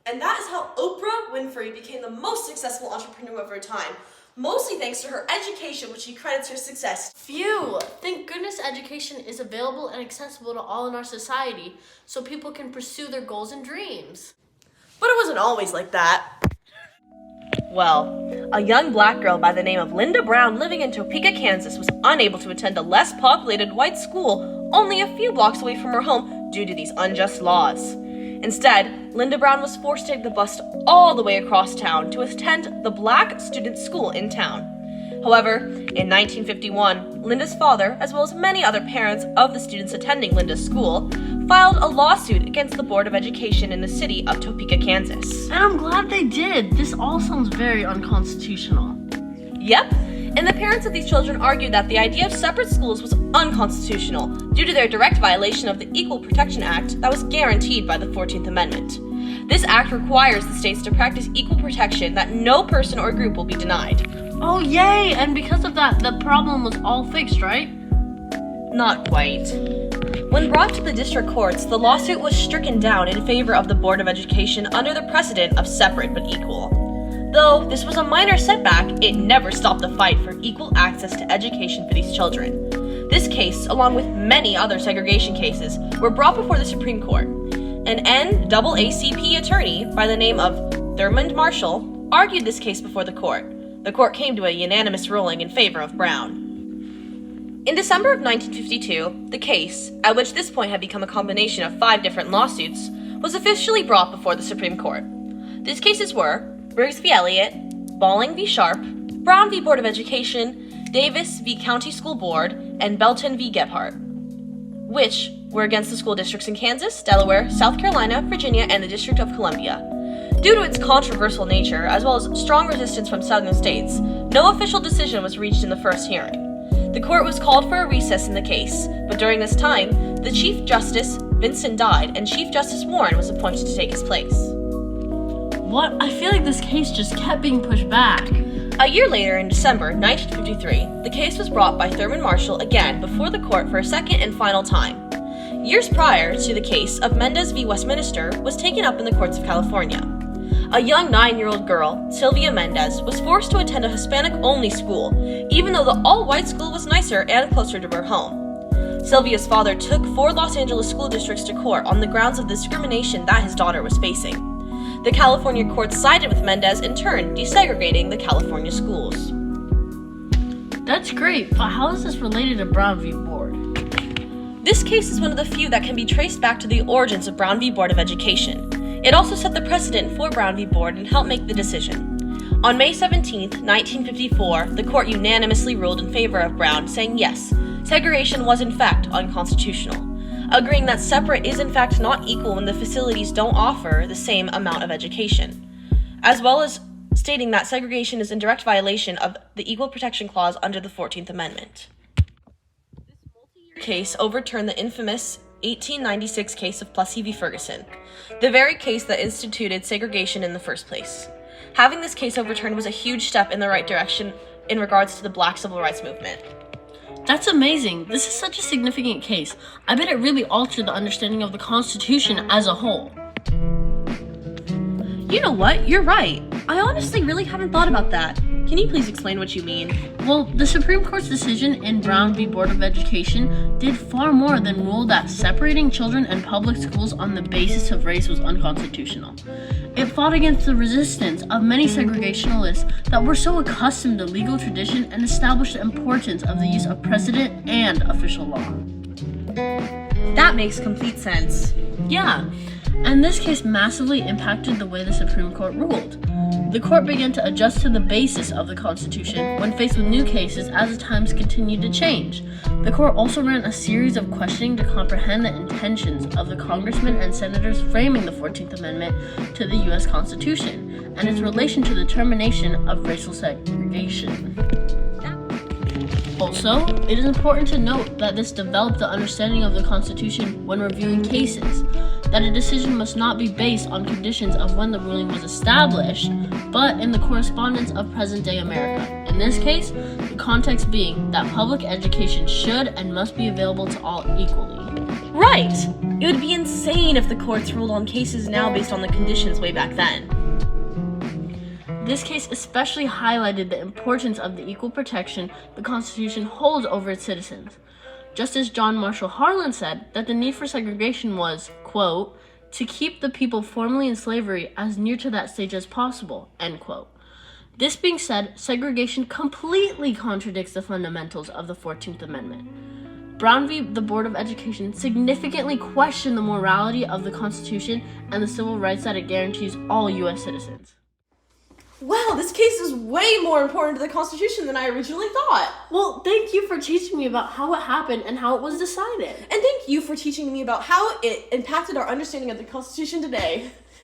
And that is how Oprah Winfrey became the most successful entrepreneur of her time, mostly thanks to her education, which she credits her success. Phew! Thank goodness education is available and accessible to all in our society, so people can pursue their goals and dreams. But it wasn't always like that. Well, a young black girl by the name of Linda Brown living in Topeka, Kansas was unable to attend a less populated white school only a few blocks away from her home due to these unjust laws. Instead, Linda Brown was forced to take the bus all the way across town to attend the black student school in town. However, in 1951, Linda's father, as well as many other parents of the students attending Linda's school, filed a lawsuit against the Board of Education in the city of Topeka, Kansas. And I'm glad they did. This all sounds very unconstitutional. Yep, and the parents of these children argued that the idea of separate schools was unconstitutional due to their direct violation of the Equal Protection Act that was guaranteed by the 14th Amendment. This act requires the states to practice equal protection that no person or group will be denied. Oh, yay! And because of that, the problem was all fixed, right? Not quite. When brought to the district courts, the lawsuit was stricken down in favor of the Board of Education under the precedent of separate but equal. Though this was a minor setback, it never stopped the fight for equal access to education for these children. This case, along with many other segregation cases, were brought before the Supreme Court. An NAACP attorney by the name of Thurmond Marshall argued this case before the court. The court came to a unanimous ruling in favor of Brown. In December of 1952, the case, at which this point had become a combination of 5 different lawsuits, was officially brought before the Supreme Court. These cases were Briggs v. Elliott, Balling v. Sharp, Brown v. Board of Education, Davis v. County School Board, and Belton v. Gebhardt, which were against the school districts in Kansas, Delaware, South Carolina, Virginia, and the District of Columbia. Due to its controversial nature, as well as strong resistance from southern states, no official decision was reached in the first hearing. The court was called for a recess in the case, but during this time, the Chief Justice, Vinson, died, and Chief Justice Warren was appointed to take his place. What? I feel like this case just kept being pushed back. A year later, in December 1953, the case was brought by Thurmond Marshall again before the court for a second and final time. Years prior to the case of Mendez v. Westminster was taken up in the courts of California. A young 9-year-old girl, Sylvia Mendez, was forced to attend a Hispanic-only school, even though the all-white school was nicer and closer to her home. Sylvia's father took 4 Los Angeles school districts to court on the grounds of discrimination that his daughter was facing. The California courts sided with Mendez, in turn desegregating the California schools. That's great, but how is this related to Brown v. Board? This case is one of the few that can be traced back to the origins of Brown v. Board of Education. It also set the precedent for Brown v. Board and helped make the decision. On May 17, 1954, the court unanimously ruled in favor of Brown, saying yes, segregation was in fact unconstitutional, agreeing that separate is in fact not equal when the facilities don't offer the same amount of education, as well as stating that segregation is in direct violation of the Equal Protection Clause under the 14th Amendment. This multi-year case overturned the infamous 1896 case of Plessy v. Ferguson, the very case that instituted segregation in the first place. Having this case overturned was a huge step in the right direction in regards to the Black civil rights movement. That's amazing. This is such a significant case. I bet it really altered the understanding of the Constitution as a whole. You know what? You're right. I honestly really haven't thought about that. Can you please explain what you mean? Well, the Supreme Court's decision in Brown v. Board of Education did far more than rule that separating children in public schools on the basis of race was unconstitutional. It fought against the resistance of many segregationalists that were so accustomed to legal tradition and established the importance of the use of precedent and official law. That makes complete sense. Yeah, and this case massively impacted the way the Supreme Court ruled. The court began to adjust to the basis of the Constitution when faced with new cases as the times continued to change. The court also ran a series of questioning to comprehend the intentions of the congressmen and senators framing the 14th Amendment to the U.S. Constitution and its relation to the termination of racial segregation. Also, it is important to note that this developed the understanding of the Constitution when reviewing cases, that a decision must not be based on conditions of when the ruling was established, but in the correspondence of present-day America. In this case, the context being that public education should and must be available to all equally. Right! It would be insane if the courts ruled on cases now based on the conditions way back then. This case especially highlighted the importance of the equal protection the Constitution holds over its citizens. Justice John Marshall Harlan said that the need for segregation was, quote, to keep the people formerly in slavery as near to that stage as possible, end quote. This being said, segregation completely contradicts the fundamentals of the 14th Amendment. Brown v. the Board of Education significantly questioned the morality of the Constitution and the civil rights that it guarantees all U.S. citizens. Wow, this case is way more important to the Constitution than I originally thought. Well, thank you for teaching me about how it happened and how it was decided. And thank you for teaching me about how it impacted our understanding of the Constitution today.